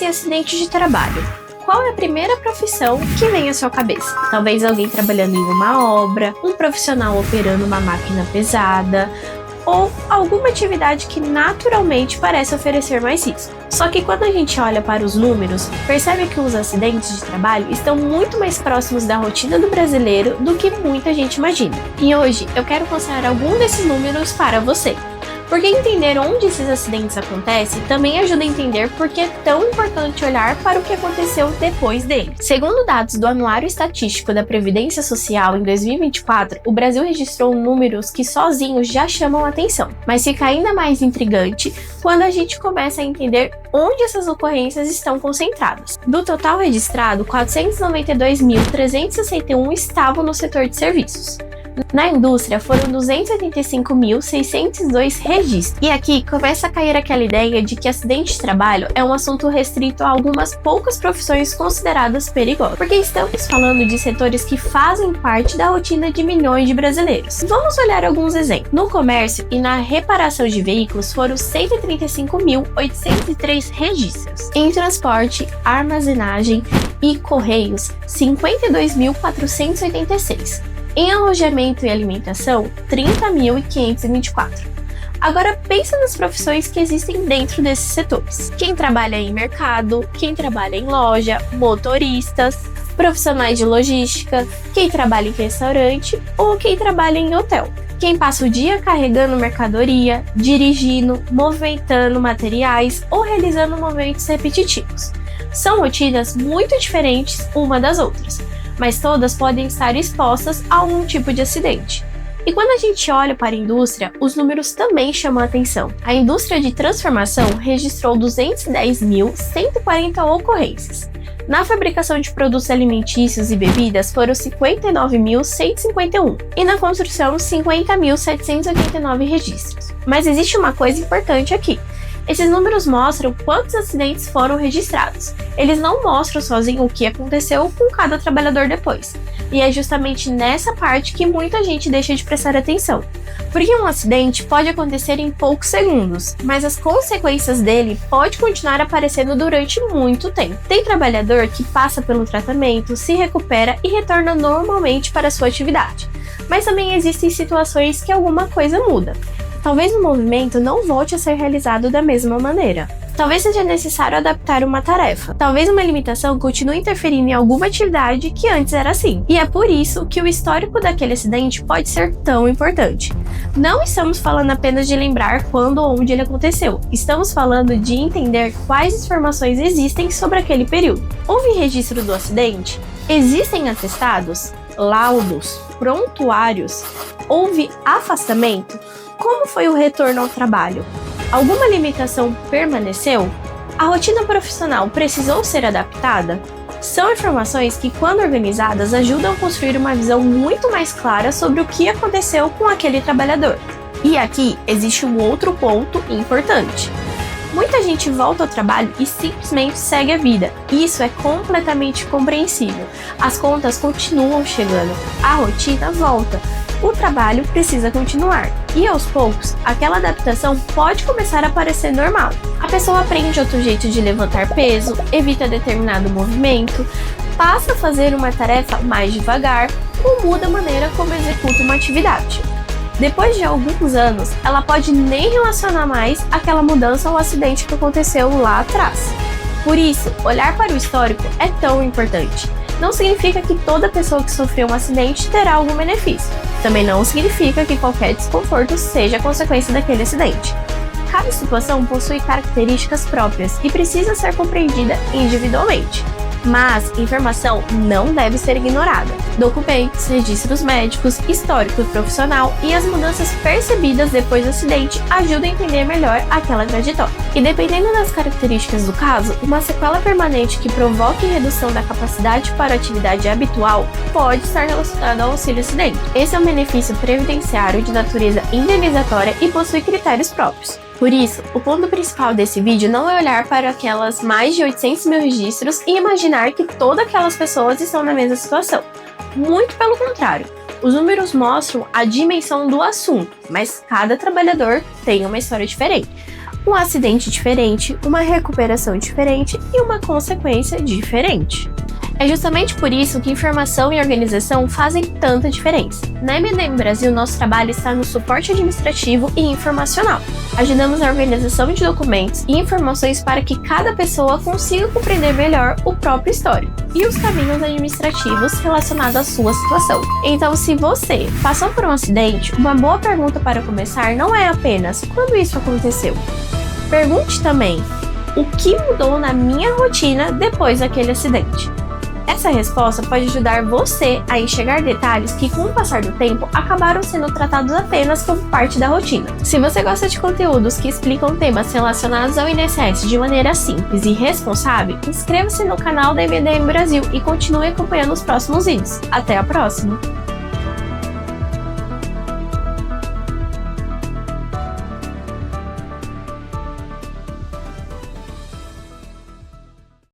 em acidente de trabalho, qual é a primeira profissão que vem à sua cabeça? Talvez alguém trabalhando em uma obra, um profissional operando uma máquina pesada, ou alguma atividade que naturalmente parece oferecer mais risco. Só que quando a gente olha para os números, percebe que os acidentes de trabalho estão muito mais próximos da rotina do brasileiro do que muita gente imagina. E hoje eu quero mostrar algum desses números para você. Porque entender onde esses acidentes acontecem também ajuda a entender por que é tão importante olhar para o que aconteceu depois dele. Segundo dados do Anuário Estatístico da Previdência Social, em 2024, o Brasil registrou números que sozinhos já chamam a atenção, mas fica ainda mais intrigante quando a gente começa a entender onde essas ocorrências estão concentradas. Do total registrado, 492.361 estavam no setor de serviços. Na indústria, foram 285.602 registros. E aqui começa a cair aquela ideia de que acidente de trabalho é um assunto restrito a algumas poucas profissões consideradas perigosas, porque estamos falando de setores que fazem parte da rotina de milhões de brasileiros. Vamos olhar alguns exemplos. No comércio e na reparação de veículos, foram 135.803 registros. Em transporte, armazenagem e correios, 52.486. Em alojamento e alimentação, 30.524. Agora pensa nas profissões que existem dentro desses setores. Quem trabalha em mercado, quem trabalha em loja, motoristas, profissionais de logística, quem trabalha em restaurante ou quem trabalha em hotel. Quem passa o dia carregando mercadoria, dirigindo, movimentando materiais ou realizando movimentos repetitivos. São rotinas muito diferentes uma das outras, mas todas podem estar expostas a algum tipo de acidente. E quando a gente olha para a indústria, os números também chamam a atenção. A indústria de transformação registrou 210.140 ocorrências. Na fabricação de produtos alimentícios e bebidas foram 59.151 e na construção 50.789 registros. Mas existe uma coisa importante aqui. Esses números mostram quantos acidentes foram registrados. Eles não mostram sozinho o que aconteceu com cada trabalhador depois. E é justamente nessa parte que muita gente deixa de prestar atenção. Porque um acidente pode acontecer em poucos segundos, mas as consequências dele podem continuar aparecendo durante muito tempo. Tem trabalhador que passa pelo tratamento, se recupera e retorna normalmente para a sua atividade. Mas também existem situações que alguma coisa muda. Talvez o movimento não volte a ser realizado da mesma maneira. Talvez seja necessário adaptar uma tarefa. Talvez uma limitação continue interferindo em alguma atividade que antes era assim. E é por isso que o histórico daquele acidente pode ser tão importante. Não estamos falando apenas de lembrar quando ou onde ele aconteceu. Estamos falando de entender quais informações existem sobre aquele período. Houve registro do acidente? Existem atestados? Laudos? Prontuários? Houve afastamento? Como foi o retorno ao trabalho? Alguma limitação permaneceu? A rotina profissional precisou ser adaptada? São informações que, quando organizadas, ajudam a construir uma visão muito mais clara sobre o que aconteceu com aquele trabalhador. E aqui existe um outro ponto importante. Muita gente volta ao trabalho e simplesmente segue a vida. Isso é completamente compreensível. As contas continuam chegando, a rotina volta. O trabalho precisa continuar. E aos poucos, aquela adaptação pode começar a parecer normal. A pessoa aprende outro jeito de levantar peso, evita determinado movimento, passa a fazer uma tarefa mais devagar ou muda a maneira como executa uma atividade. Depois de alguns anos, ela pode nem relacionar mais aquela mudança ao acidente que aconteceu lá atrás. Por isso, olhar para o histórico é tão importante. Não significa que toda pessoa que sofreu um acidente terá algum benefício. Também não significa que qualquer desconforto seja consequência daquele acidente. Cada situação possui características próprias e precisa ser compreendida individualmente. Mas informação não deve ser ignorada. Documentos, registros médicos, histórico profissional e as mudanças percebidas depois do acidente ajudam a entender melhor aquela trajetória. E dependendo das características do caso, uma sequela permanente que provoque redução da capacidade para a atividade habitual pode estar relacionada ao auxílio-acidente. Esse é um benefício previdenciário de natureza indenizatória e possui critérios próprios. Por isso, o ponto principal desse vídeo não é olhar para aquelas mais de 800 mil registros e imaginar que todas aquelas pessoas estão na mesma situação. Muito pelo contrário, os números mostram a dimensão do assunto, mas cada trabalhador tem uma história diferente. um acidente diferente, uma recuperação diferente e uma consequência diferente. É justamente por isso que informação e organização fazem tanta diferença. Na MDM Brasil, nosso trabalho está no suporte administrativo e informacional. Ajudamos na organização de documentos e informações para que cada pessoa consiga compreender melhor o próprio histórico e os caminhos administrativos relacionados à sua situação. Então, se você passou por um acidente, uma boa pergunta para começar não é apenas quando isso aconteceu. Pergunte também o que mudou na minha rotina depois daquele acidente. Essa resposta pode ajudar você a enxergar detalhes que, com o passar do tempo, acabaram sendo tratados apenas como parte da rotina. Se você gosta de conteúdos que explicam temas relacionados ao INSS de maneira simples e responsável, inscreva-se no canal da MDM Brasil e continue acompanhando os próximos vídeos. Até a próxima!